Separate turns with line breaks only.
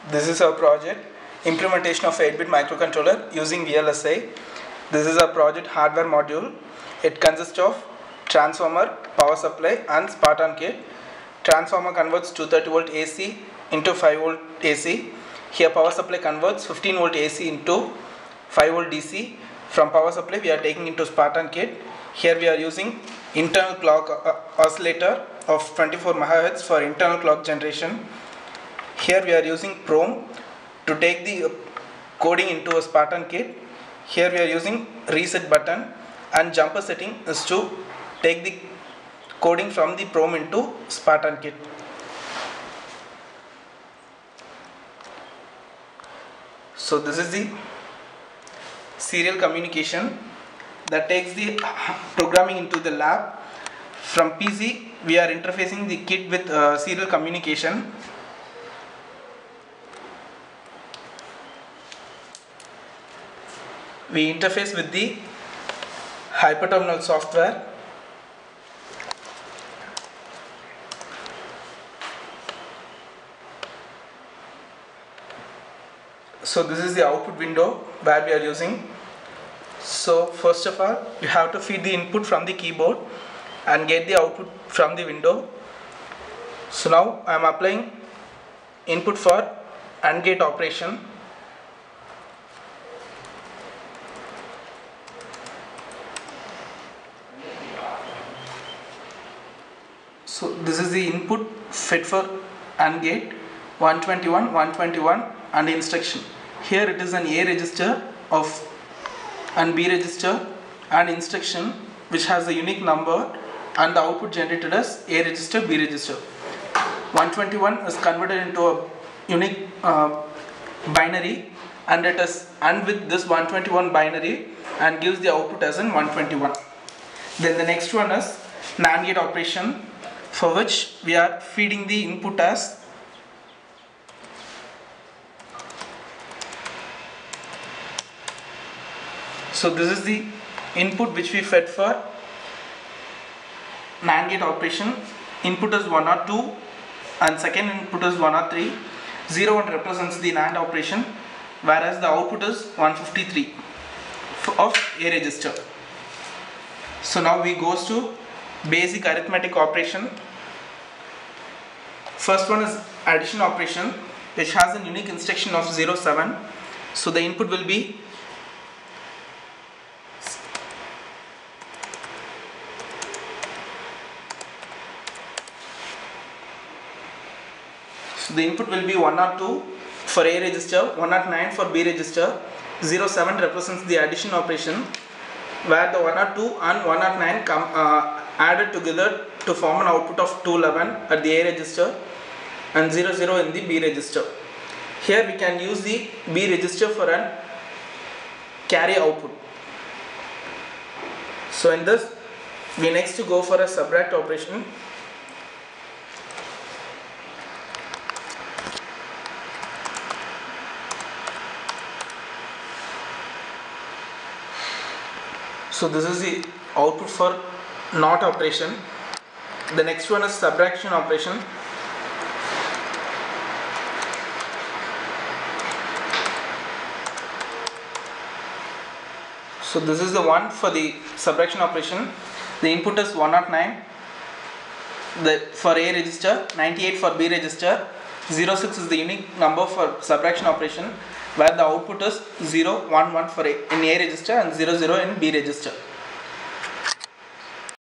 This is our project implementation of 8-bit microcontroller using VLSI. This is our project hardware module. It consists of transformer, power supply and Spartan kit. Transformer converts 230 volt AC into 5 volt AC. Here power supply converts 15 volt AC into 5 volt DC. From power supply we are taking into Spartan kit. Here we are using internal clock oscillator of 24 MHz for internal clock generation. Here we are using PROM to take the coding into a Spartan kit. Here we are using reset button, and jumper setting is to take the coding from the PROM into Spartan kit. So this is the serial communication that takes the programming into the lab. From PC we are interfacing the kit with serial communication. We interface with the hyperterminal software. So this is the output window where we are using. So first of all you have to feed the input from the keyboard and get the output from the window. So now I am applying input for AND gate operation. So this is the input fed for AND gate 121, 121 and instruction. Here it is an A register and B register and instruction which has a unique number, and the output generated as A register, B register. 121 is converted into a unique binary, and it is AND with this 121 binary and gives the output as in 121. Then the next one is NAND gate operation, for which we are feeding the input as so this is the input which we fed for NAND gate operation. Input is 102 and second input is 103. 01 represents the NAND operation, whereas the output is 153 of A register. So now we goes to basic arithmetic operation. First one is addition operation, which has a unique instruction of 07. So the input will be the input will be 102 for A register, 109 for B register. 07 represents the addition operation, where the 102 and 109 come added together to form an output of 211 at the A register and 00 in the B register. Here we can use the B register for an carry output. So in this we next to go for a subtract operation. So this is the output for NOT operation. The next one is subtraction operation. So this is the one for the subtraction operation. The input is 109 for A register, 98 for B register, 06 is the unique number for subtraction operation, where the output is 0, 1, 1 for in A register and 0, 0 in B register.